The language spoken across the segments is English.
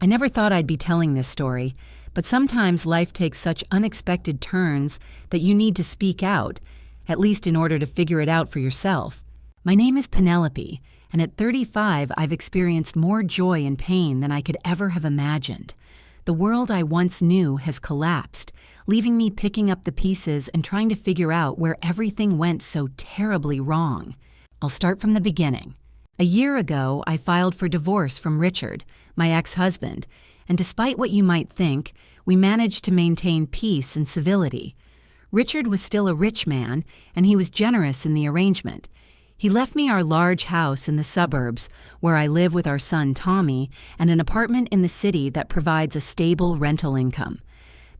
I never thought I'd be telling this story, but sometimes life takes such unexpected turns that you need to speak out, at least in order to figure it out for yourself. My name is Penelope, and at 35 I've experienced more joy and pain than I could ever have imagined. The world I once knew has collapsed, leaving me picking up the pieces and trying to figure out where everything went so terribly wrong. I'll start from the beginning. A year ago, I filed for divorce from Richard, my ex-husband, and despite what you might think, we managed to maintain peace and civility. Richard was still a rich man, and he was generous in the arrangement. He left me our large house in the suburbs, where I live with our son Tommy, and an apartment in the city that provides a stable rental income.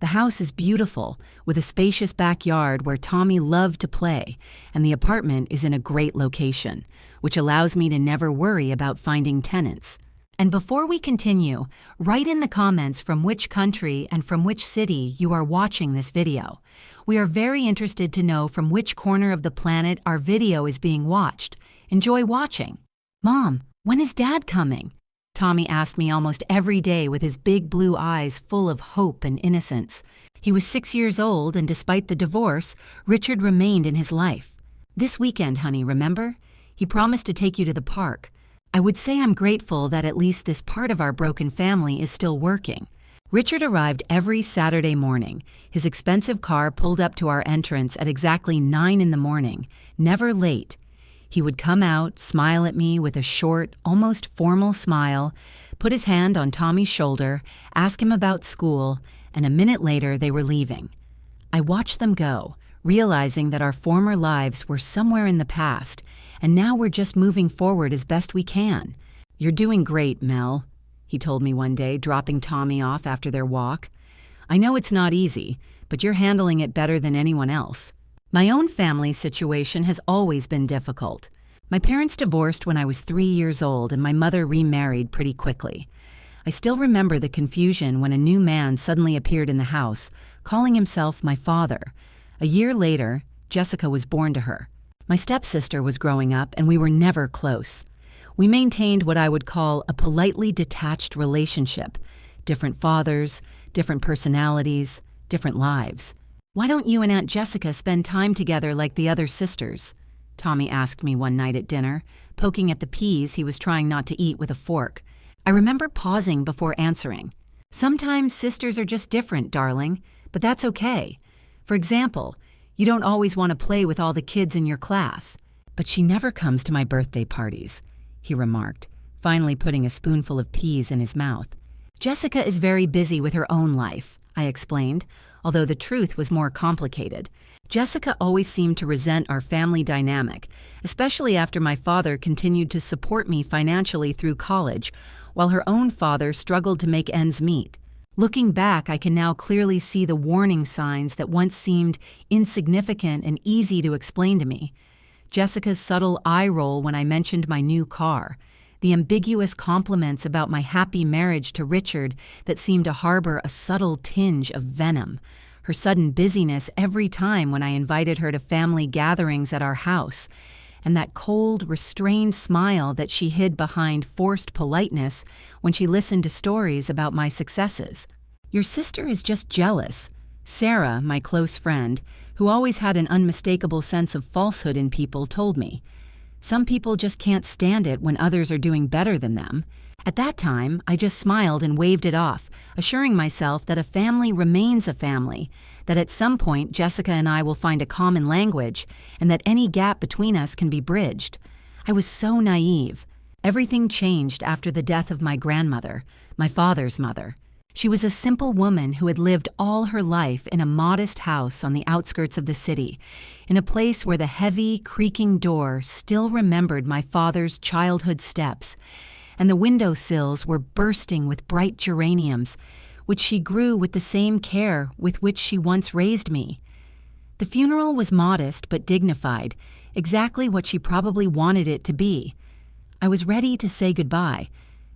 The house is beautiful, with a spacious backyard where Tommy loved to play, and the apartment is in a great location, which allows me to never worry about finding tenants. And before we continue, write in the comments from which country and from which city you are watching this video. We are very interested to know from which corner of the planet our video is being watched. Enjoy watching. Mom, when is Dad coming? Tommy asked me almost every day with his big blue eyes full of hope and innocence. He was 6 years old, and despite the divorce, Richard remained in his life. This weekend, honey, remember? He promised to take you to the park. I would say I'm grateful that at least this part of our broken family is still working. Richard arrived every Saturday morning. His expensive car pulled up to our entrance at exactly 9 in the morning, never late. He would come out, smile at me with a short, almost formal smile, put his hand on Tommy's shoulder, ask him about school, and a minute later they were leaving. I watched them go, realizing that our former lives were somewhere in the past, and now we're just moving forward as best we can. You're doing great, Mel, he told me one day, dropping Tommy off after their walk. I know it's not easy, but you're handling it better than anyone else. My own family situation has always been difficult. My parents divorced when I was 3 years old, and my mother remarried pretty quickly. I still remember the confusion when a new man suddenly appeared in the house, calling himself my father. A year later, Jessica was born to her. My stepsister was growing up, and we were never close. We maintained what I would call a politely detached relationship. Different fathers, different personalities, different lives. Why don't you and Aunt Jessica spend time together like the other sisters? Tommy asked me one night at dinner, poking at the peas he was trying not to eat with a fork. I remember pausing before answering. Sometimes sisters are just different, darling, but that's okay. For example, you don't always want to play with all the kids in your class. But she never comes to my birthday parties, he remarked, finally putting a spoonful of peas in his mouth. Jessica is very busy with her own life, I explained, although the truth was more complicated. Jessica always seemed to resent our family dynamic, especially after my father continued to support me financially through college, while her own father struggled to make ends meet. Looking back, I can now clearly see the warning signs that once seemed insignificant and easy to explain to me. Jessica's subtle eye roll when I mentioned my new car, the ambiguous compliments about my happy marriage to Richard that seemed to harbor a subtle tinge of venom, her sudden busyness every time when I invited her to family gatherings at our house, and that cold, restrained smile that she hid behind forced politeness when she listened to stories about my successes. Your sister is just jealous. Sarah, my close friend, who always had an unmistakable sense of falsehood in people, told me. Some people just can't stand it when others are doing better than them. At that time, I just smiled and waved it off, assuring myself that a family remains a family, that at some point Jessica and I will find a common language, and that any gap between us can be bridged. I was so naive. Everything changed after the death of my grandmother, my father's mother. She was a simple woman who had lived all her life in a modest house on the outskirts of the city, in a place where the heavy, creaking door still remembered my father's childhood steps, and the window sills were bursting with bright geraniums, which she grew with the same care with which she once raised me. The funeral was modest but dignified, exactly what she probably wanted it to be. I was ready to say goodbye,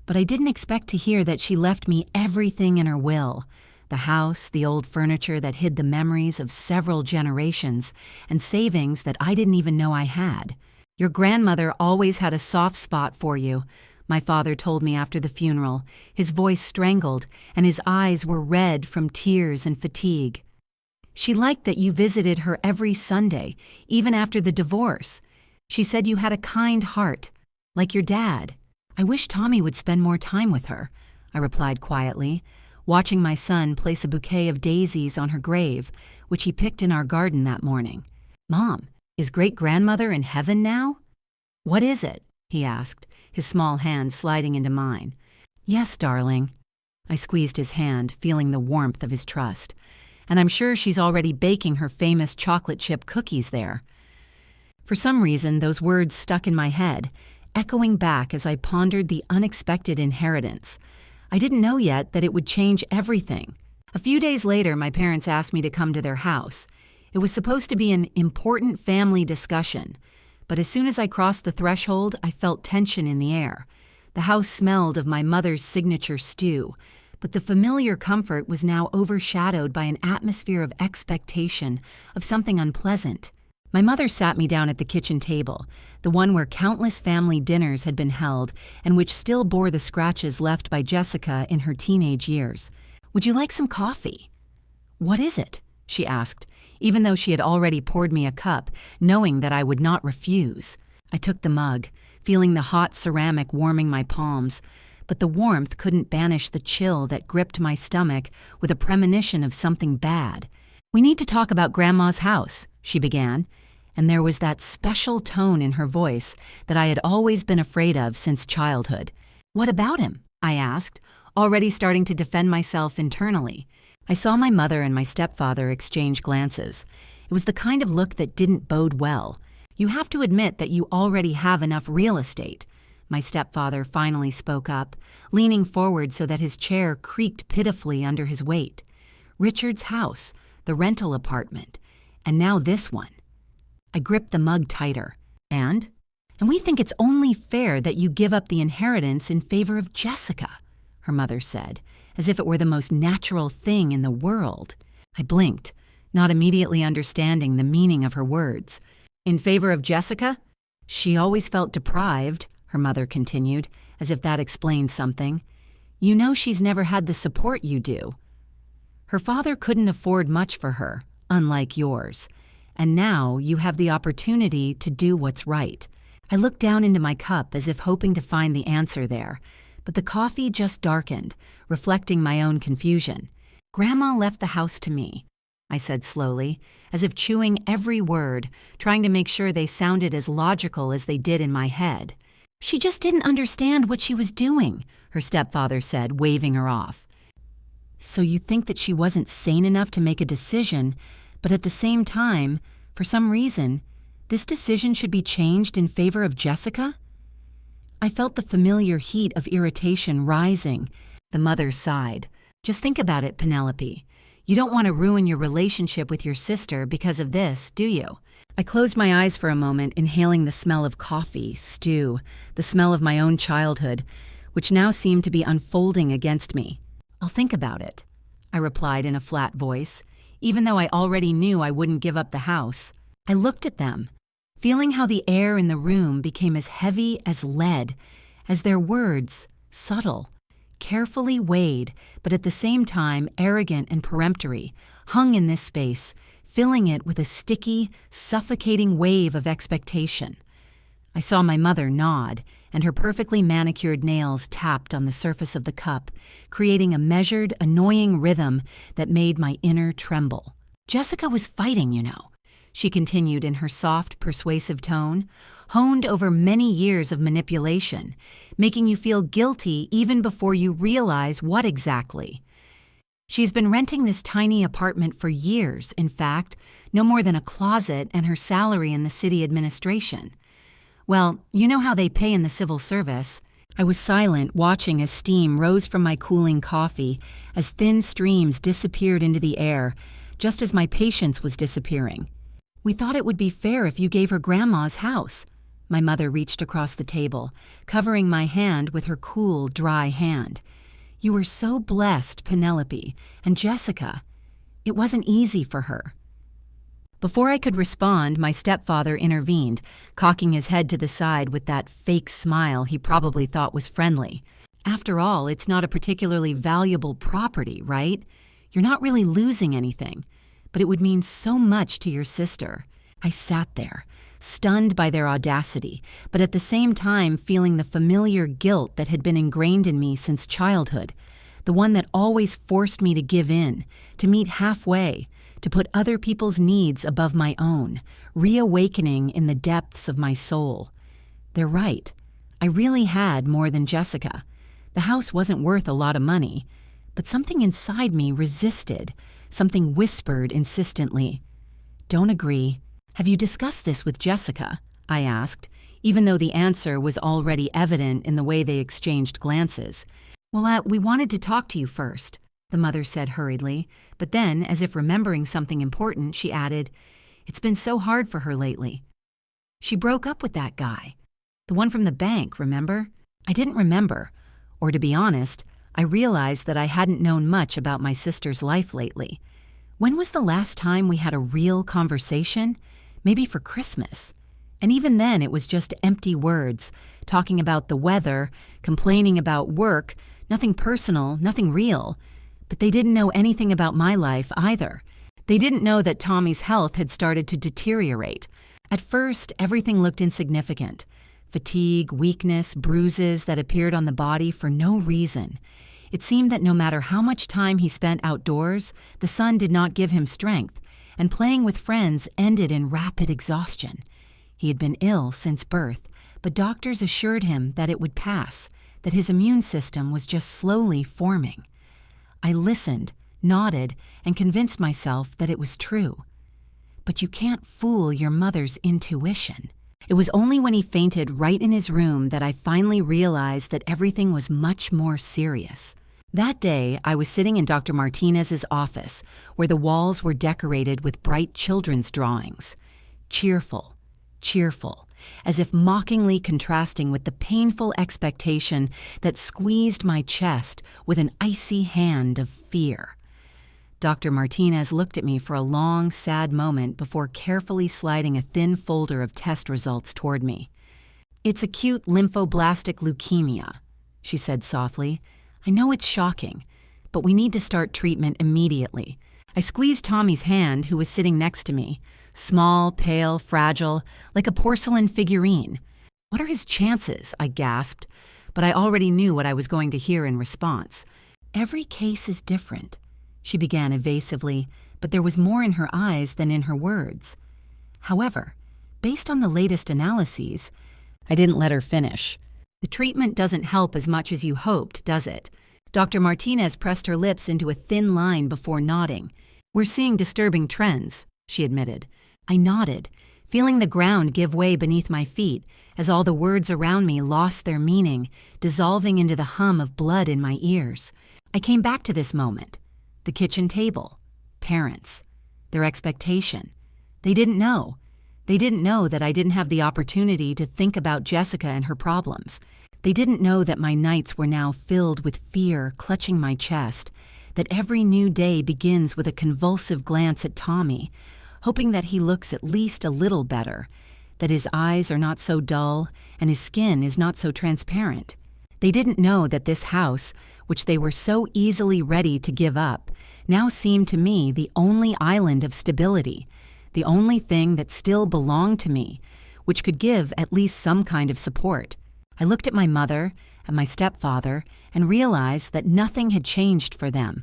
but I didn't expect to hear that she left me everything in her will: the house, the old furniture that hid the memories of several generations, and savings that I didn't even know I had. Your grandmother always had a soft spot for you. my father told me after the funeral, his voice strangled and his eyes were red from tears and fatigue. She liked that you visited her every Sunday, even after the divorce. She said you had a kind heart, like your dad. I wish Tommy would spend more time with her, I replied quietly, watching my son place a bouquet of daisies on her grave, which he picked in our garden that morning. Mom, is great-grandmother in heaven now? What is it? He asked, his small hand sliding into mine. Yes, darling. I squeezed his hand, feeling the warmth of his trust. And I'm sure she's already baking her famous chocolate chip cookies there. For some reason, those words stuck in my head, echoing back as I pondered the unexpected inheritance. I didn't know yet that it would change everything. A few days later, my parents asked me to come to their house. It was supposed to be an important family discussion, but as soon as I crossed the threshold, I felt tension in the air. The house smelled of my mother's signature stew, but the familiar comfort was now overshadowed by an atmosphere of expectation of something unpleasant. My mother sat me down at the kitchen table, the one where countless family dinners had been held and which still bore the scratches left by Jessica in her teenage years. Would you like some coffee? What is it? She asked, even though she had already poured me a cup, knowing that I would not refuse. I took the mug, feeling the hot ceramic warming my palms, but the warmth couldn't banish the chill that gripped my stomach with a premonition of something bad. We need to talk about Grandma's house, she began, and there was that special tone in her voice that I had always been afraid of since childhood. What about him? I asked, already starting to defend myself internally. I saw my mother and my stepfather exchange glances. It was the kind of look that didn't bode well. You have to admit that you already have enough real estate. My stepfather finally spoke up, leaning forward so that his chair creaked pitifully under his weight. Richard's house, the rental apartment, and now this one. I gripped the mug tighter. And we think it's only fair that you give up the inheritance in favor of Jessica, her mother said, as if it were the most natural thing in the world. I blinked, not immediately understanding the meaning of her words. In favor of Jessica? She always felt deprived, her mother continued, as if that explained something. You know she's never had the support you do. Her father couldn't afford much for her, unlike yours. And now you have the opportunity to do what's right. I looked down into my cup as if hoping to find the answer there, but the coffee just darkened, reflecting my own confusion. Grandma left the house to me, I said slowly, as if chewing every word, trying to make sure they sounded as logical as they did in my head. She just didn't understand what she was doing, her stepfather said, waving her off. So you think that she wasn't sane enough to make a decision, but at the same time, for some reason, this decision should be changed in favor of Jessica? I felt the familiar heat of irritation rising. The mother sighed. Just think about it, Penelope. You don't want to ruin your relationship with your sister because of this, do you? I closed my eyes for a moment, inhaling the smell of coffee, stew, the smell of my own childhood, which now seemed to be unfolding against me. I'll think about it, I replied in a flat voice, even though I already knew I wouldn't give up the house. I looked at them, feeling how the air in the room became as heavy as lead, as their words, subtle, carefully weighed, but at the same time arrogant and peremptory, hung in this space, filling it with a sticky, suffocating wave of expectation. I saw my mother nod, and her perfectly manicured nails tapped on the surface of the cup, creating a measured, annoying rhythm that made my inner tremble. Jessica was fighting, you know, she continued in her soft, persuasive tone, honed over many years of manipulation, making you feel guilty even before you realize what exactly. She's been renting this tiny apartment for years, in fact, no more than a closet and her salary in the city administration. Well, you know how they pay in the civil service. I was silent, watching as steam rose from my cooling coffee, as thin streams disappeared into the air, just as my patience was disappearing. We thought it would be fair if you gave her Grandma's house. My mother reached across the table, covering my hand with her cool, dry hand. You were so blessed, Penelope, and Jessica. It wasn't easy for her. Before I could respond, my stepfather intervened, cocking his head to the side with that fake smile he probably thought was friendly. After all, it's not a particularly valuable property, right? You're not really losing anything, but it would mean so much to your sister. I sat there, stunned by their audacity, but at the same time feeling the familiar guilt that had been ingrained in me since childhood, the one that always forced me to give in, to meet halfway, to put other people's needs above my own, reawakening in the depths of my soul. They're right. I really had more than Jessica. The house wasn't worth a lot of money, but something inside me resisted, something whispered insistently. "Don't agree. Have you discussed this with Jessica?" I asked, even though the answer was already evident in the way they exchanged glances. "Well, we wanted to talk to you first," the mother said hurriedly, but then, as if remembering something important, she added, "It's been so hard for her lately. She broke up with that guy. The one from the bank, remember?" I didn't remember, or to be honest, I realized that I hadn't known much about my sister's life lately. When was the last time we had a real conversation? Maybe for Christmas. And even then it was just empty words, talking about the weather, complaining about work, nothing personal, nothing real. But they didn't know anything about my life either. They didn't know that Tommy's health had started to deteriorate. At first, everything looked insignificant. Fatigue, weakness, bruises that appeared on the body for no reason. It seemed that no matter how much time he spent outdoors, the sun did not give him strength, and playing with friends ended in rapid exhaustion. He had been ill since birth, but doctors assured him that it would pass, that his immune system was just slowly forming. I listened, nodded, and convinced myself that it was true. But you can't fool your mother's intuition. It was only when he fainted right in his room that I finally realized that everything was much more serious. That day, I was sitting in Dr. Martinez's office, where the walls were decorated with bright children's drawings. Cheerful, cheerful, as if mockingly contrasting with the painful expectation that squeezed my chest with an icy hand of fear. Dr. Martinez looked at me for a long, sad moment before carefully sliding a thin folder of test results toward me. "It's acute lymphoblastic leukemia," she said softly. "I know it's shocking, but we need to start treatment immediately." I squeezed Tommy's hand, who was sitting next to me, small, pale, fragile, like a porcelain figurine. "What are his chances?" I gasped, but I already knew what I was going to hear in response. "Every case is different," she began evasively, but there was more in her eyes than in her words. "However, based on the latest analyses," I didn't let her finish. "The treatment doesn't help as much as you hoped, does it?" Dr. Martinez pressed her lips into a thin line before nodding. "We're seeing disturbing trends," she admitted. I nodded, feeling the ground give way beneath my feet as all the words around me lost their meaning, dissolving into the hum of blood in my ears. I came back to this moment. The kitchen table. Parents. Their expectation. They didn't know. They didn't know that I didn't have the opportunity to think about Jessica and her problems. They didn't know that my nights were now filled with fear clutching my chest, that every new day begins with a convulsive glance at Tommy, hoping that he looks at least a little better, that his eyes are not so dull and his skin is not so transparent. They didn't know that this house, which they were so easily ready to give up, now seemed to me the only island of stability, the only thing that still belonged to me, which could give at least some kind of support. I looked at my mother and my stepfather and realized that nothing had changed for them.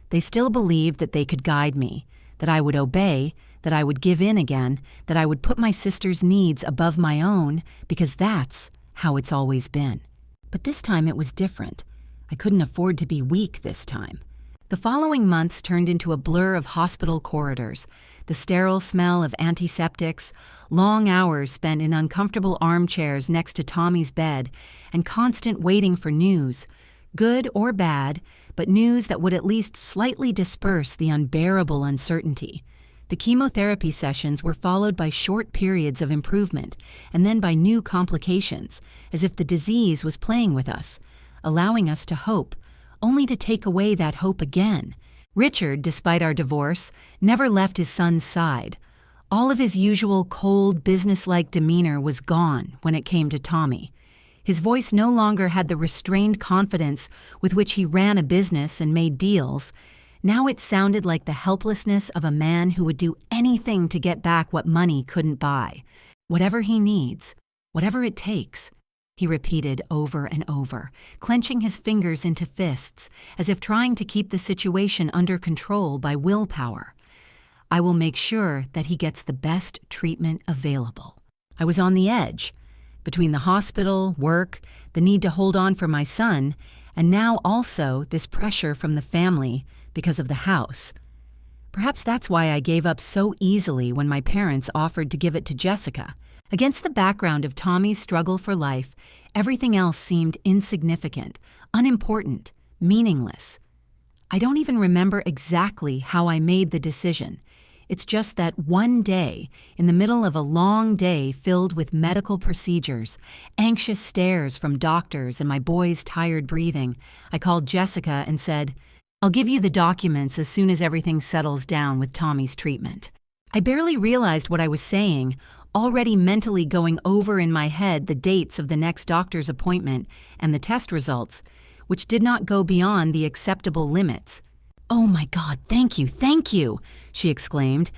They still believed that they could guide me, that I would obey, that I would give in again, that I would put my sister's needs above my own, because that's how it's always been. But this time it was different. I couldn't afford to be weak this time. The following months turned into a blur of hospital corridors, the sterile smell of antiseptics, long hours spent in uncomfortable armchairs next to Tommy's bed, and constant waiting for news, good or bad, but news that would at least slightly disperse the unbearable uncertainty. The chemotherapy sessions were followed by short periods of improvement, and then by new complications, as if the disease was playing with us, allowing us to hope, only to take away that hope again. Richard, despite our divorce, never left his son's side. All of his usual cold, businesslike demeanor was gone when it came to Tommy. His voice no longer had the restrained confidence with which he ran a business and made deals. Now it sounded like the helplessness of a man who would do anything to get back what money couldn't buy. Whatever he needs, whatever it takes, he repeated over and over, clenching his fingers into fists, as if trying to keep the situation under control by willpower. I will make sure that he gets the best treatment available. I was on the edge, between the hospital, work, the need to hold on for my son, and now also this pressure from the family because of the house. Perhaps that's why I gave up so easily when my parents offered to give it to Jessica. Against the background of Tommy's struggle for life, everything else seemed insignificant, unimportant, meaningless. I don't even remember exactly how I made the decision. It's just that one day, in the middle of a long day filled with medical procedures, anxious stares from doctors and my boy's tired breathing, I called Jessica and said, "I'll give you the documents as soon as everything settles down with Tommy's treatment." I barely realized what I was saying, already mentally going over in my head the dates of the next doctor's appointment and the test results, which did not go beyond the acceptable limits. "Oh my God, thank you," she exclaimed,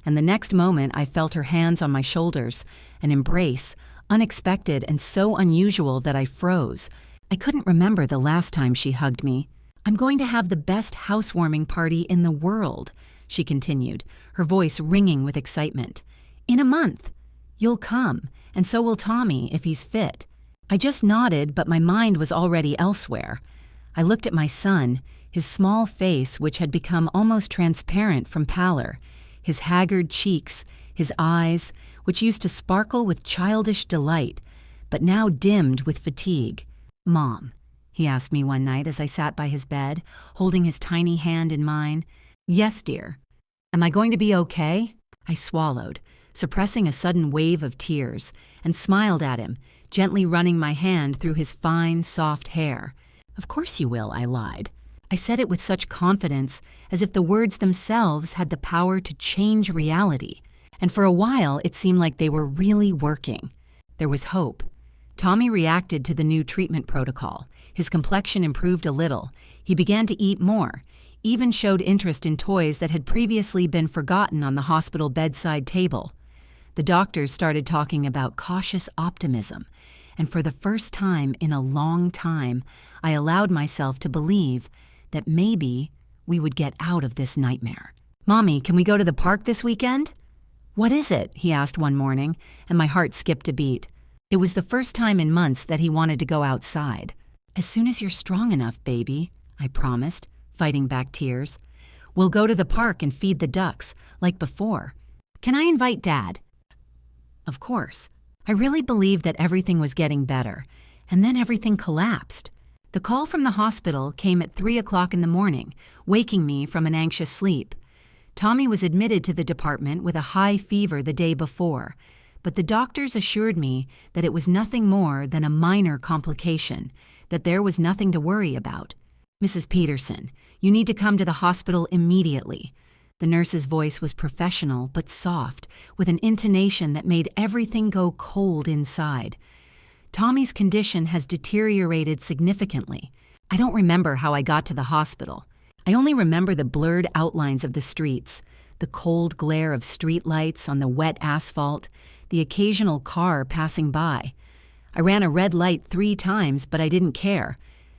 and the next moment I felt her hands on my shoulders, an embrace, unexpected and so unusual that I froze. I couldn't remember the last time she hugged me. "I'm going to have the best housewarming party in the world," she continued, her voice ringing with excitement. "In a month. You'll come, and so will Tommy if he's fit." I just nodded, but my mind was already elsewhere. I looked at my son, his small face which had become almost transparent from pallor, his haggard cheeks, his eyes, which used to sparkle with childish delight, but now dimmed with fatigue. "Mom," he asked me one night as I sat by his bed, holding his tiny hand in mine. "Yes, dear." "Am I going to be okay?" I swallowed, suppressing a sudden wave of tears, and smiled at him, gently running my hand through his fine, soft hair. "Of course you will," I lied. I said it with such confidence, as if the words themselves had the power to change reality, and for a while it seemed like they were really working. There was hope. Tommy reacted to the new treatment protocol. His complexion improved a little. He began to eat more, even showed interest in toys that had previously been forgotten on the hospital bedside table. The doctors started talking about cautious optimism, and for the first time in a long time, I allowed myself to believe that maybe we would get out of this nightmare. "Mommy, can we go to the park this weekend?" "What is it?" he asked one morning, and my heart skipped a beat. It was the first time in months that he wanted to go outside. "As soon as you're strong enough, baby," I promised, fighting back tears. "We'll go to the park and feed the ducks, like before. Can I invite Dad?" Of course. I really believed that everything was getting better, and then everything collapsed. The call from the hospital came at 3 o'clock in the morning, waking me from an anxious sleep. Tommy was admitted to the department with a high fever the day before, but the doctors assured me that it was nothing more than a minor complication, that there was nothing to worry about. "Mrs. Peterson, you need to come to the hospital immediately." The nurse's voice was professional but soft, with an intonation that made everything go cold inside. "Tommy's condition has deteriorated significantly. I don't remember how I got to the hospital. I only remember the blurred outlines of the streets, the cold glare of street lights on the wet asphalt, the occasional car passing by. I ran a red light 3 times, but I didn't care.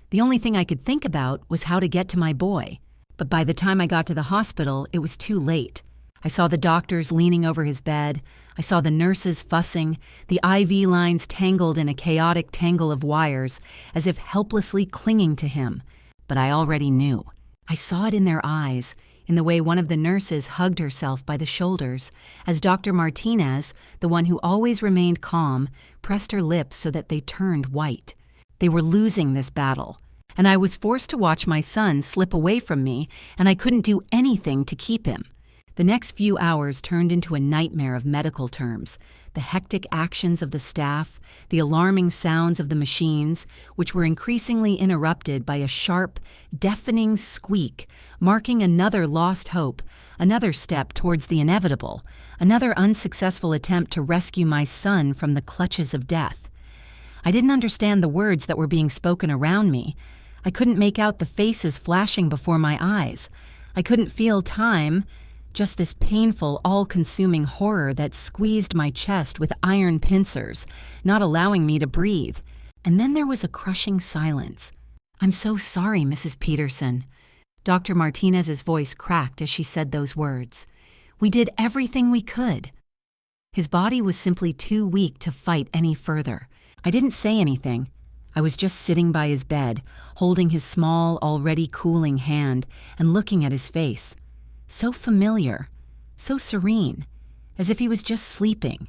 The only thing I could think about was how to get to my boy. But by the time I got to the hospital, it was too late. I saw the doctors leaning over his bed. I saw the nurses fussing, the IV lines tangled in a chaotic tangle of wires, as if helplessly clinging to him. But I already knew. I saw it in their eyes, in the way one of the nurses hugged herself by the shoulders, as Dr. Martinez, the one who always remained calm, pressed her lips so that they turned white. They were losing this battle, and I was forced to watch my son slip away from me, and I couldn't do anything to keep him. The next few hours turned into a nightmare of medical terms. The hectic actions of the staff, the alarming sounds of the machines, which were increasingly interrupted by a sharp, deafening squeak, marking another lost hope, another step towards the inevitable, another unsuccessful attempt to rescue my son from the clutches of death. I didn't understand the words that were being spoken around me. I couldn't make out the faces flashing before my eyes. I couldn't feel time, just this painful, all-consuming horror that squeezed my chest with iron pincers, not allowing me to breathe. And then there was a crushing silence. "I'm so sorry, Mrs. Peterson." Dr. Martinez's voice cracked as she said those words. "We did everything we could." His body was simply too weak to fight any further. I didn't say anything. I was just sitting by his bed, holding his small, already cooling hand and looking at his face. So familiar, so serene, as if he was just sleeping.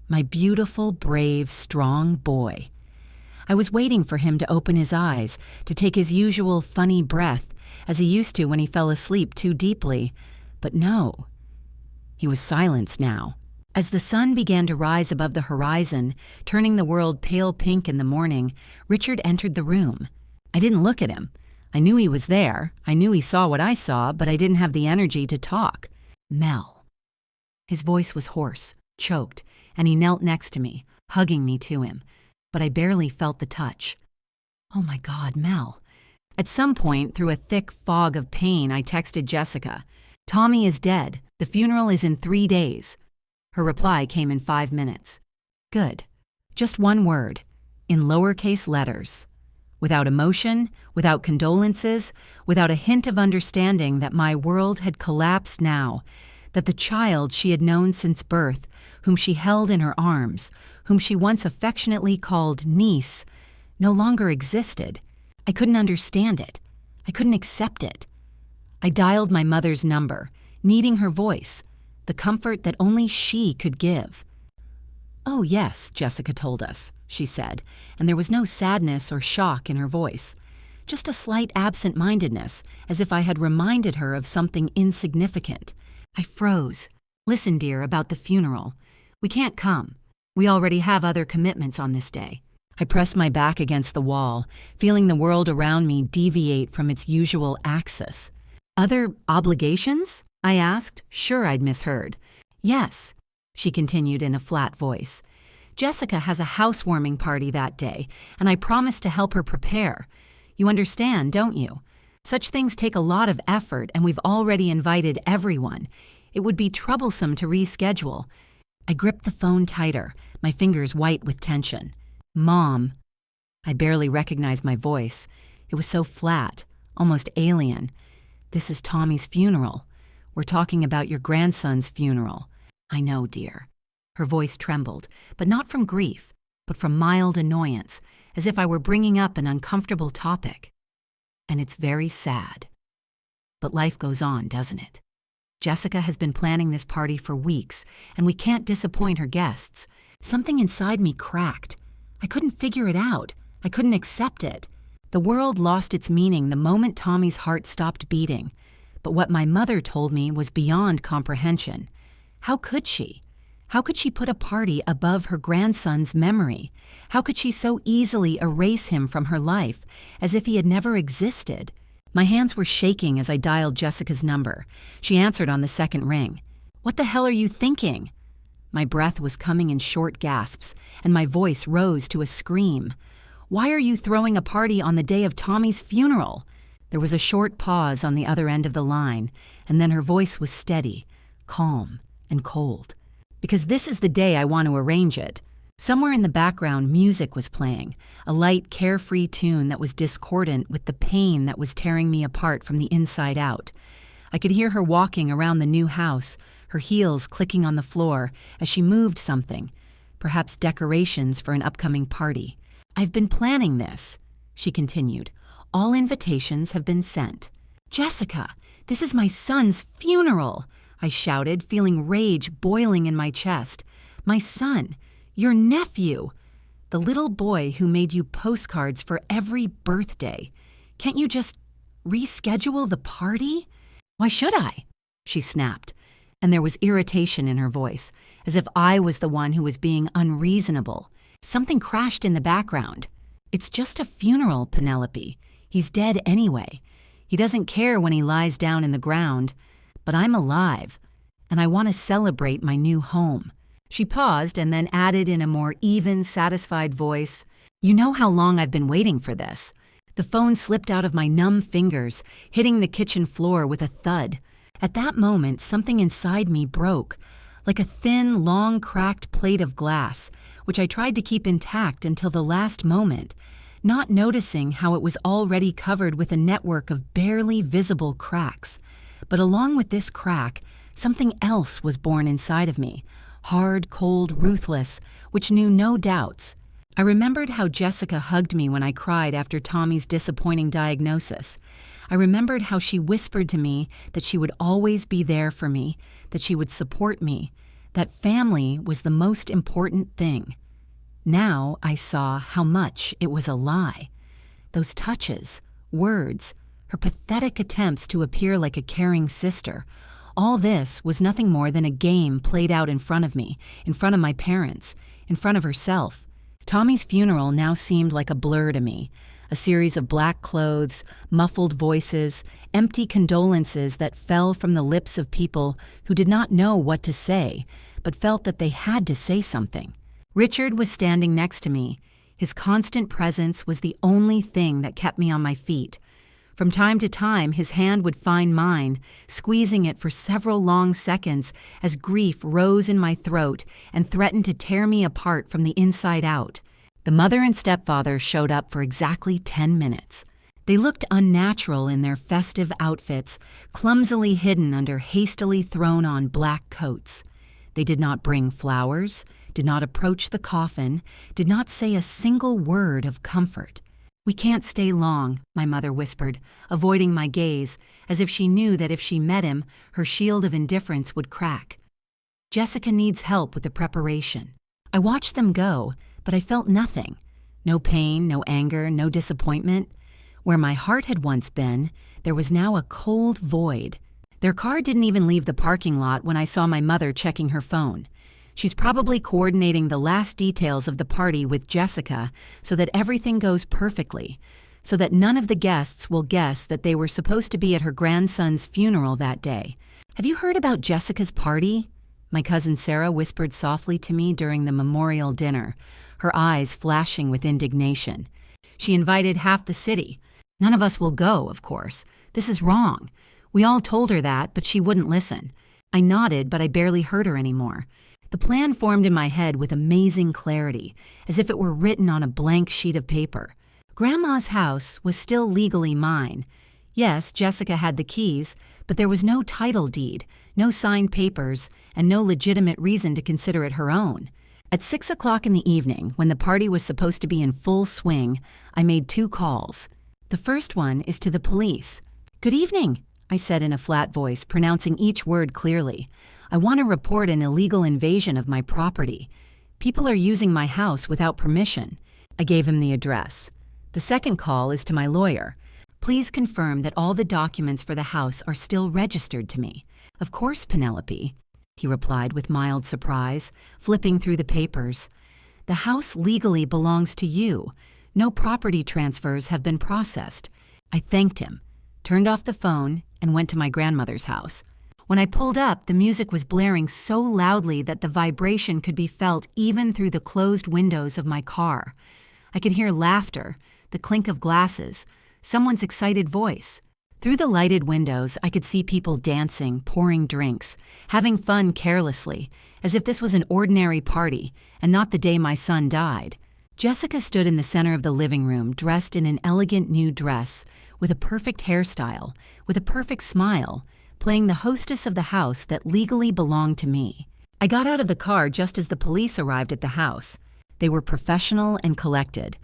My beautiful, brave, strong boy. I was waiting for him to open his eyes, to take his usual funny breath, as he used to when he fell asleep too deeply. But no. He was silenced now. As the sun began to rise above the horizon, turning the world pale pink in the morning, Richard entered the room. I didn't look at him. I knew he was there. I knew he saw what I saw, but I didn't have the energy to talk. "Mel." His voice was hoarse, choked, and he knelt next to me, hugging me to him, but I barely felt the touch. "Oh my God, Mel." At some point, through a thick fog of pain, I texted Jessica, "Tommy is dead. The funeral is in 3 days." Her reply came in 5 minutes. "Good." Just one word, in lowercase letters. Without emotion, without condolences, without a hint of understanding that my world had collapsed now, that the child she had known since birth, whom she held in her arms, whom she once affectionately called niece, no longer existed. I couldn't understand it. I couldn't accept it. I dialed my mother's number, needing her voice, the comfort that only she could give. "Oh, yes," Jessica told us, she said, and there was no sadness or shock in her voice, just a slight absent-mindedness, as if I had reminded her of something insignificant. I froze. "Listen, dear, about the funeral. We can't come. We already have other commitments on this day." I pressed my back against the wall, feeling the world around me deviate from its usual axis. "Other obligations?" I asked, sure I'd misheard. "Yes," she continued in a flat voice. "Jessica has a housewarming party that day, and I promised to help her prepare. You understand, don't you? Such things take a lot of effort, and we've already invited everyone. It would be troublesome to reschedule." I gripped the phone tighter, my fingers white with tension. "Mom." I barely recognized my voice. It was so flat, almost alien. "This is Tommy's funeral. We're talking about your grandson's funeral." "I know, dear." Her voice trembled, but not from grief, but from mild annoyance, as if I were bringing up an uncomfortable topic. "And it's very sad. But life goes on, doesn't it? Jessica has been planning this party for weeks, and we can't disappoint her guests." Something inside me cracked. I couldn't figure it out. I couldn't accept it. The world lost its meaning the moment Tommy's heart stopped beating. But what my mother told me was beyond comprehension. How could she? How could she put a party above her grandson's memory? How could she so easily erase him from her life, as if he had never existed? My hands were shaking as I dialed Jessica's number. She answered on the second ring. "What the hell are you thinking?" My breath was coming in short gasps, and my voice rose to a scream. "Why are you throwing a party on the day of Tommy's funeral?" There was a short pause on the other end of the line, and then her voice was steady, calm, and cold. "Because this is the day I want to arrange it." Somewhere in the background, music was playing, a light, carefree tune that was discordant with the pain that was tearing me apart from the inside out. I could hear her walking around the new house, her heels clicking on the floor as she moved something, perhaps decorations for an upcoming party. "I've been planning this," she continued. "All invitations have been sent." "Jessica, this is my son's funeral!" I shouted, feeling rage boiling in my chest. "My son, your nephew, the little boy who made you postcards for every birthday. Can't you just reschedule the party?" "Why should I?" she snapped. and there was irritation in her voice, as if I was the one who was being unreasonable. Something crashed in the background. "It's just a funeral, Penelope. He's dead anyway. He doesn't care when he lies down in the ground. But I'm alive, and I want to celebrate my new home." She paused and then added in a more even, satisfied voice, "You know how long I've been waiting for this." The phone slipped out of my numb fingers, hitting the kitchen floor with a thud. At that moment, something inside me broke, like a thin, long, cracked plate of glass, which I tried to keep intact until the last moment, not noticing how it was already covered with a network of barely visible cracks. But along with this crack, something else was born inside of me, hard, cold, ruthless, which knew no doubts. I remembered how Jessica hugged me when I cried after Tommy's disappointing diagnosis. I remembered how she whispered to me that she would always be there for me, that she would support me, that family was the most important thing. Now I saw how much it was a lie. Those touches, words, her pathetic attempts to appear like a caring sister, all this was nothing more than a game played out in front of me, in front of my parents, in front of herself. Tommy's funeral now seemed like a blur to me, a series of black clothes, muffled voices, empty condolences that fell from the lips of people who did not know what to say, but felt that they had to say something. Richard was standing next to me. His constant presence was the only thing that kept me on my feet. From time to time, his hand would find mine, squeezing it for several long seconds as grief rose in my throat and threatened to tear me apart from the inside out. The mother and stepfather showed up for exactly 10 minutes. They looked unnatural in their festive outfits, clumsily hidden under hastily thrown-on black coats. They did not bring flowers, did not approach the coffin, did not say a single word of comfort. "We can't stay long," my mother whispered, avoiding my gaze, as if she knew that if she met him, her shield of indifference would crack. "Jessica needs help with the preparation." I watched them go, but I felt nothing. No pain, no anger, no disappointment. Where my heart had once been, there was now a cold void. Their car didn't even leave the parking lot when I saw my mother checking her phone. She's probably coordinating the last details of the party with Jessica so that everything goes perfectly, so that none of the guests will guess that they were supposed to be at her grandson's funeral that day. "Have you heard about Jessica's party?" My cousin Sarah whispered softly to me during the memorial dinner, her eyes flashing with indignation. "She invited half the city. None of us will go, of course. This is wrong. We all told her that, but she wouldn't listen." I nodded, but I barely heard her anymore. The plan formed in my head with amazing clarity, as if it were written on a blank sheet of paper. Grandma's house was still legally mine. Yes, Jessica had the keys, but there was no title deed, no signed papers, and no legitimate reason to consider it her own. At 6 o'clock in the evening, when the party was supposed to be in full swing, I made 2 calls. The first one is to the police. "Good evening," I said in a flat voice, pronouncing each word clearly. "I want to report an illegal invasion of my property. People are using my house without permission." I gave him the address. The second call is to my lawyer. "Please confirm that all the documents for the house are still registered to me." "Of course, Penelope," he replied with mild surprise, flipping through the papers. "The house legally belongs to you. No property transfers have been processed." I thanked him, turned off the phone, and went to my grandmother's house. When I pulled up, the music was blaring so loudly that the vibration could be felt even through the closed windows of my car. I could hear laughter, the clink of glasses, someone's excited voice. Through the lighted windows, I could see people dancing, pouring drinks, having fun carelessly, as if this was an ordinary party and not the day my son died. Jessica stood in the center of the living room, dressed in an elegant new dress, with a perfect hairstyle, with a perfect smile, playing the hostess of the house that legally belonged to me. I got out of the car just as the police arrived at the house. They were professional and collected.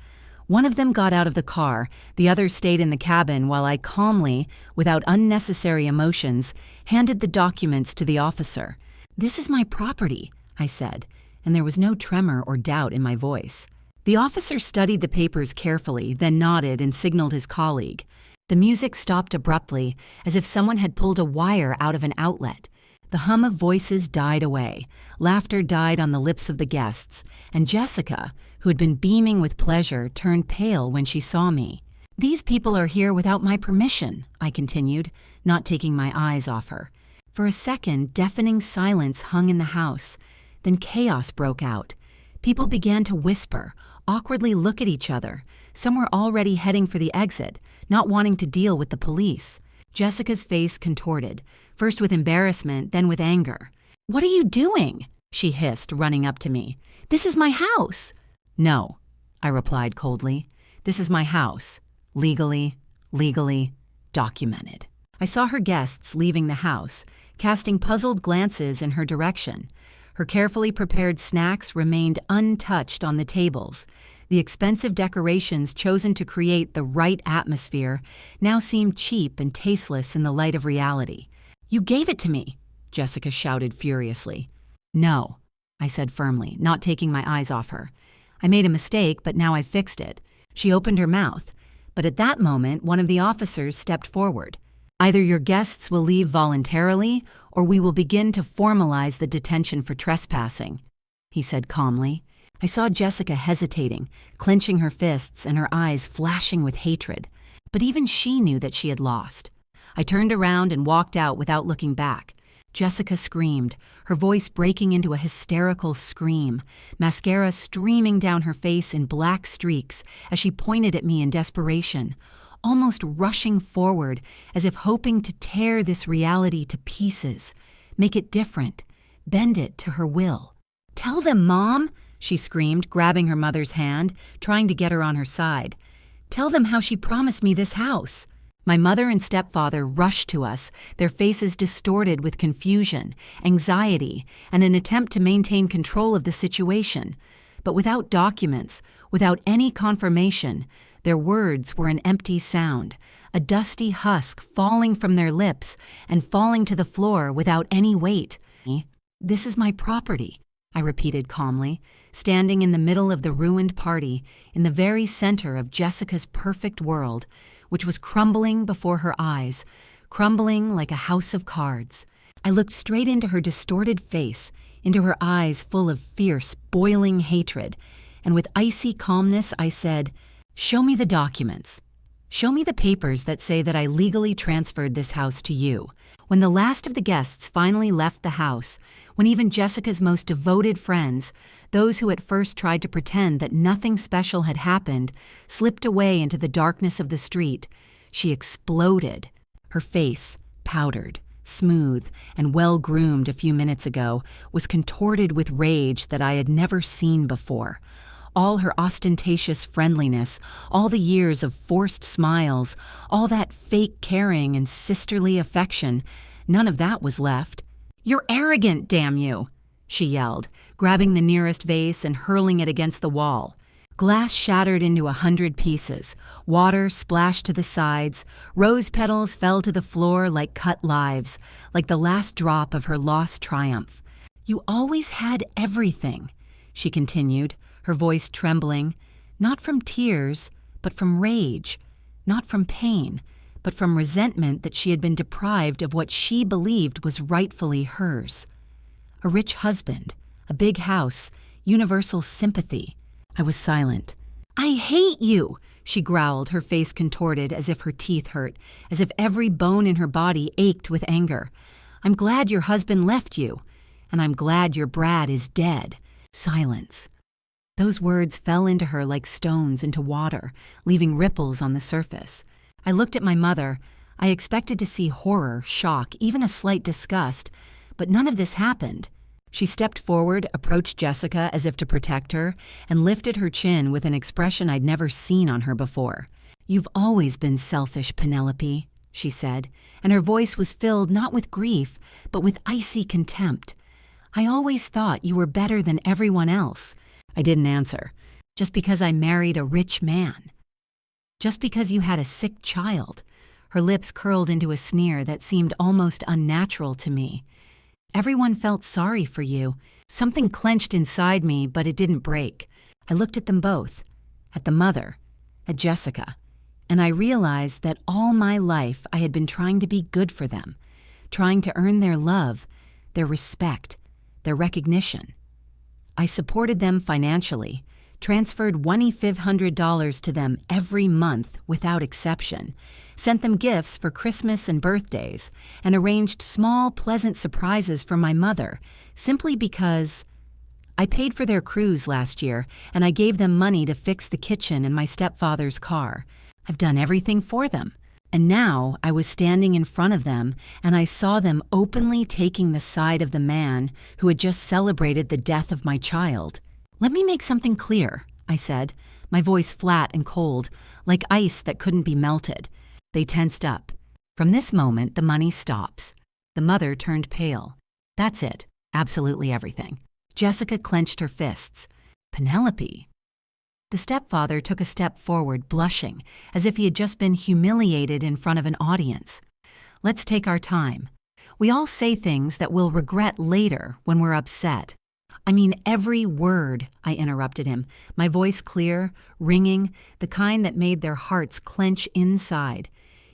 One of them got out of the car, the other stayed in the cabin while I calmly, without unnecessary emotions, handed the documents to the officer. "This is my property," I said, and there was no tremor or doubt in my voice. The officer studied the papers carefully, then nodded and signaled his colleague. The music stopped abruptly, as if someone had pulled a wire out of an outlet. The hum of voices died away, laughter died on the lips of the guests, and Jessica, who had been beaming with pleasure, turned pale when she saw me. "These people are here without my permission," I continued, not taking my eyes off her. For a second, deafening silence hung in the house. Then chaos broke out. People began to whisper, awkwardly look at each other. Some were already heading for the exit, not wanting to deal with the police. Jessica's face contorted, first with embarrassment, then with anger. "What are you doing?" she hissed, running up to me. "This is my house." "No," I replied coldly. "This is my house. Legally documented." I saw her guests leaving the house, casting puzzled glances in her direction. Her carefully prepared snacks remained untouched on the tables. The expensive decorations chosen to create the right atmosphere now seemed cheap and tasteless in the light of reality. "You gave it to me," Jessica shouted furiously. "No," I said firmly, not taking my eyes off her. "I made a mistake, but now I've fixed it." She opened her mouth, but at that moment one of the officers stepped forward. "Either your guests will leave voluntarily, or we will begin to formalize the detention for trespassing," he said calmly. I saw Jessica hesitating, clenching her fists and her eyes flashing with hatred. But even she knew that she had lost. I turned around and walked out without looking back. Jessica screamed, her voice breaking into a hysterical scream, mascara streaming down her face in black streaks as she pointed at me in desperation, almost rushing forward as if hoping to tear this reality to pieces, make it different, bend it to her will. "Tell them, Mom!" she screamed, grabbing her mother's hand, trying to get her on her side. "Tell them how she promised me this house." My mother and stepfather rushed to us, their faces distorted with confusion, anxiety, and an attempt to maintain control of the situation. But without documents, without any confirmation, their words were an empty sound, a dusty husk falling from their lips and falling to the floor without any weight. "This is my property," I repeated calmly, standing in the middle of the ruined party, in the very center of Jessica's perfect world, which was crumbling before her eyes, crumbling like a house of cards. I looked straight into her distorted face, into her eyes full of fierce, boiling hatred, and with icy calmness I said, "Show me the documents. Show me the papers that say that I legally transferred this house to you." When the last of the guests finally left the house, when even Jessica's most devoted friends, those who at first tried to pretend that nothing special had happened, slipped away into the darkness of the street, she exploded. Her face, powdered, smooth, and well-groomed a few minutes ago, was contorted with rage that I had never seen before. All her ostentatious friendliness, all the years of forced smiles, all that fake caring and sisterly affection, none of that was left. "You're arrogant, damn you!" she yelled, grabbing the nearest vase and hurling it against the wall. Glass shattered into 100 pieces, water splashed to the sides, rose petals fell to the floor like cut lives, like the last drop of her lost triumph. "You always had everything," she continued, her voice trembling, not from tears, but from rage, not from pain, but from resentment that she had been deprived of what she believed was rightfully hers. A rich husband, a big house, universal sympathy. I was silent. "I hate you!" she growled, her face contorted as if her teeth hurt, as if every bone in her body ached with anger. "I'm glad your husband left you, and I'm glad your Brad is dead." Silence. Those words fell into her like stones into water, leaving ripples on the surface. I looked at my mother. I expected to see horror, shock, even a slight disgust, but none of this happened. She stepped forward, approached Jessica as if to protect her, and lifted her chin with an expression I'd never seen on her before. "You've always been selfish, Penelope," she said, and her voice was filled not with grief, but with icy contempt. "I always thought you were better than everyone else." I didn't answer. "Just because I married a rich man. Just because you had a sick child." Her lips curled into a sneer that seemed almost unnatural to me. "Everyone felt sorry for you." Something clenched inside me, but it didn't break. I looked at them both, at the mother, at Jessica, and I realized that all my life I had been trying to be good for them, trying to earn their love, their respect, their recognition. I supported them financially, transferred $2,500 to them every month without exception, sent them gifts for Christmas and birthdays, and arranged small, pleasant surprises for my mother, simply because I paid for their cruise last year, and I gave them money to fix the kitchen in my stepfather's car. I've done everything for them. And now I was standing in front of them, and I saw them openly taking the side of the man who had just celebrated the death of my child. "Let me make something clear," I said, my voice flat and cold, like ice that couldn't be melted. They tensed up. "From this moment, the money stops." The mother turned pale. "That's it. Absolutely everything." Jessica clenched her fists. "Penelope." The stepfather took a step forward, blushing, as if he had just been humiliated in front of an audience. "Let's take our time. We all say things that we'll regret later when we're upset." "I mean every word," I interrupted him, my voice clear, ringing, the kind that made their hearts clench inside.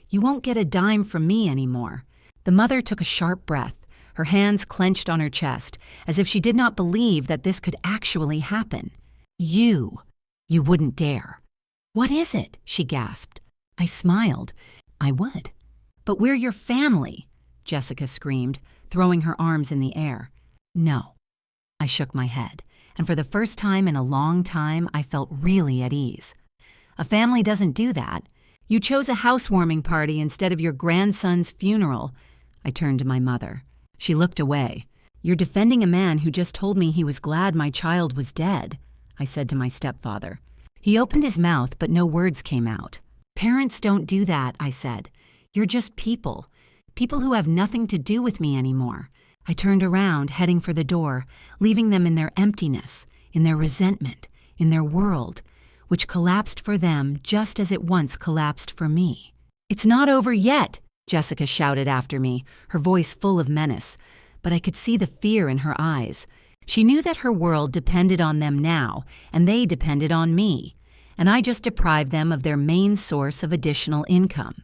"You won't get a dime from me anymore." The mother took a sharp breath, her hands clenched on her chest, as if she did not believe that this could actually happen. You wouldn't dare." "What is it?" she gasped. I smiled. "I would." "But we're your family," Jessica screamed, throwing her arms in the air. "No." I shook my head, and for the first time in a long time, I felt really at ease. "A family doesn't do that. You chose a housewarming party instead of your grandson's funeral." I turned to my mother. She looked away. "You're defending a man who just told me he was glad my child was dead," I said to my stepfather. He opened his mouth, but no words came out. "Parents don't do that," I said. "You're just people who have nothing to do with me anymore." I turned around, heading for the door, leaving them in their emptiness, in their resentment, in their world, which collapsed for them just as it once collapsed for me. "It's not over yet," Jessica shouted after me, her voice full of menace, but I could see the fear in her eyes. She knew that her world depended on them now, and they depended on me, and I just deprived them of their main source of additional income.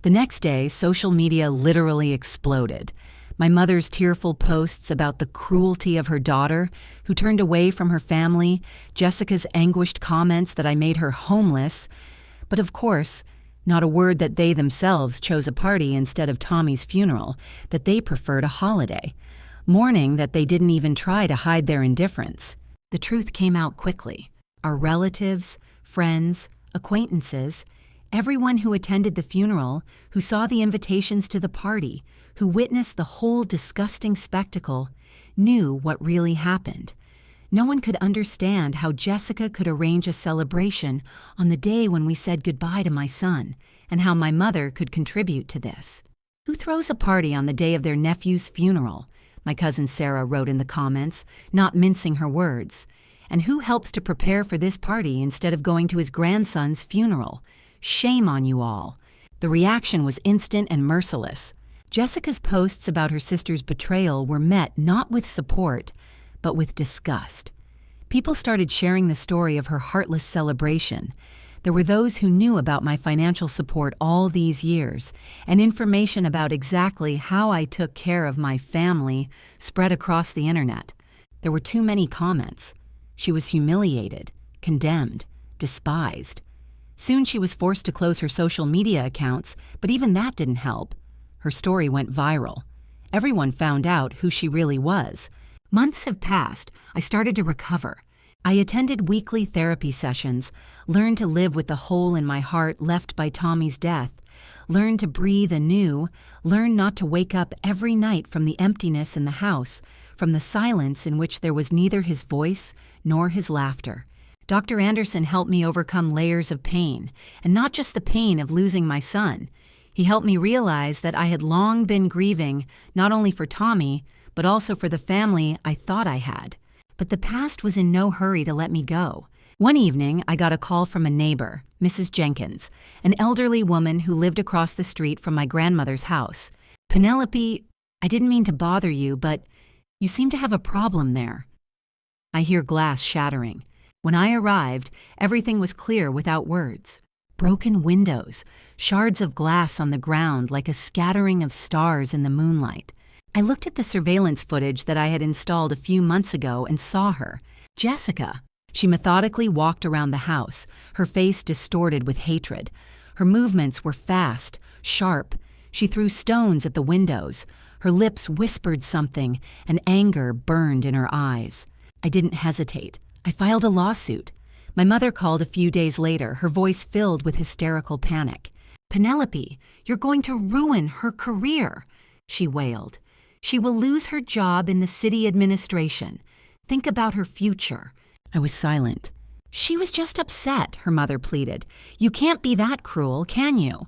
The next day, social media literally exploded. My mother's tearful posts about the cruelty of her daughter, who turned away from her family, Jessica's anguished comments that I made her homeless, but of course, not a word that they themselves chose a party instead of Tommy's funeral, that they preferred a holiday, mourning that they didn't even try to hide their indifference. The truth came out quickly. Our relatives, friends, acquaintances, everyone who attended the funeral, who saw the invitations to the party, who witnessed the whole disgusting spectacle, knew what really happened. No one could understand how Jessica could arrange a celebration on the day when we said goodbye to my son, and how my mother could contribute to this. "Who throws a party on the day of their nephew's funeral?" my cousin Sarah wrote in the comments, not mincing her words. "And who helps to prepare for this party instead of going to his grandson's funeral? Shame on you all." The reaction was instant and merciless. Jessica's posts about her sister's betrayal were met not with support, but with disgust. People started sharing the story of her heartless celebration. There were those who knew about my financial support all these years, and information about exactly how I took care of my family spread across the internet. There were too many comments. She was humiliated, condemned, despised. Soon she was forced to close her social media accounts, but even that didn't help. Her story went viral. Everyone found out who she really was. Months have passed. I started to recover. I attended weekly therapy sessions, learned to live with the hole in my heart left by Tommy's death, learned to breathe anew, learned not to wake up every night from the emptiness in the house, from the silence in which there was neither his voice nor his laughter. Dr. Anderson helped me overcome layers of pain, and not just the pain of losing my son. He helped me realize that I had long been grieving not only for Tommy, but also for the family I thought I had. But the past was in no hurry to let me go. One evening, I got a call from a neighbor, Mrs. Jenkins, an elderly woman who lived across the street from my grandmother's house. "Penelope, I didn't mean to bother you, but you seem to have a problem there." I hear glass shattering. When I arrived, everything was clear without words. Broken windows, shards of glass on the ground like a scattering of stars in the moonlight. I looked at the surveillance footage that I had installed a few months ago and saw her, Jessica. She methodically walked around the house, her face distorted with hatred. Her movements were fast, sharp. She threw stones at the windows. Her lips whispered something, and anger burned in her eyes. I didn't hesitate. I filed a lawsuit. My mother called a few days later, her voice filled with hysterical panic. "Penelope, you're going to ruin her career," she wailed. "She will lose her job in the city administration. Think about her future." I was silent. "She was just upset," her mother pleaded. "You can't be that cruel, can you?"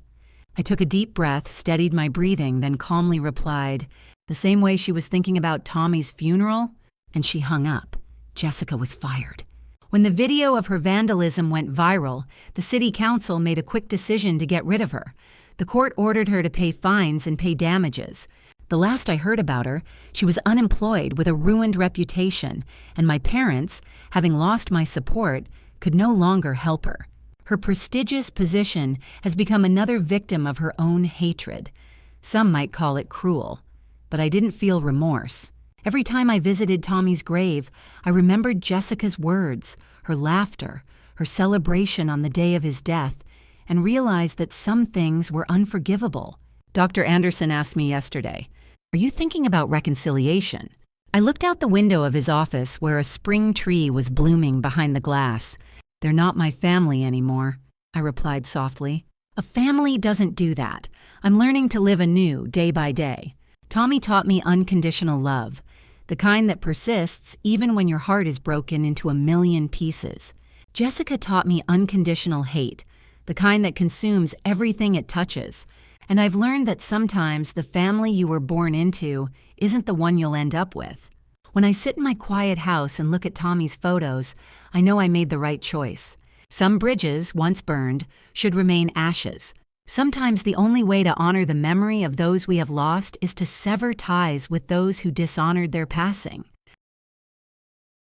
I took a deep breath, steadied my breathing, then calmly replied, "The same way she was thinking about Tommy's funeral," and she hung up. Jessica was fired. When the video of her vandalism went viral, the city council made a quick decision to get rid of her. The court ordered her to pay fines and pay damages. The last I heard about her, she was unemployed with a ruined reputation, and my parents, having lost my support, could no longer help her. Her prestigious position has become another victim of her own hatred. Some might call it cruel, but I didn't feel remorse. Every time I visited Tommy's grave, I remembered Jessica's words, her laughter, her celebration on the day of his death, and realized that some things were unforgivable. Dr. Anderson asked me yesterday, "Are you thinking about reconciliation?" I looked out the window of his office where a spring tree was blooming behind the glass. "They're not my family anymore," I replied softly. "A family doesn't do that. I'm learning to live anew day by day. Tommy taught me unconditional love, the kind that persists even when your heart is broken into a million pieces. Jessica taught me unconditional hate, the kind that consumes everything it touches. And I've learned that sometimes the family you were born into isn't the one you'll end up with. When I sit in my quiet house and look at Tommy's photos, I know I made the right choice. Some bridges, once burned, should remain ashes. Sometimes the only way to honor the memory of those we have lost is to sever ties with those who dishonored their passing."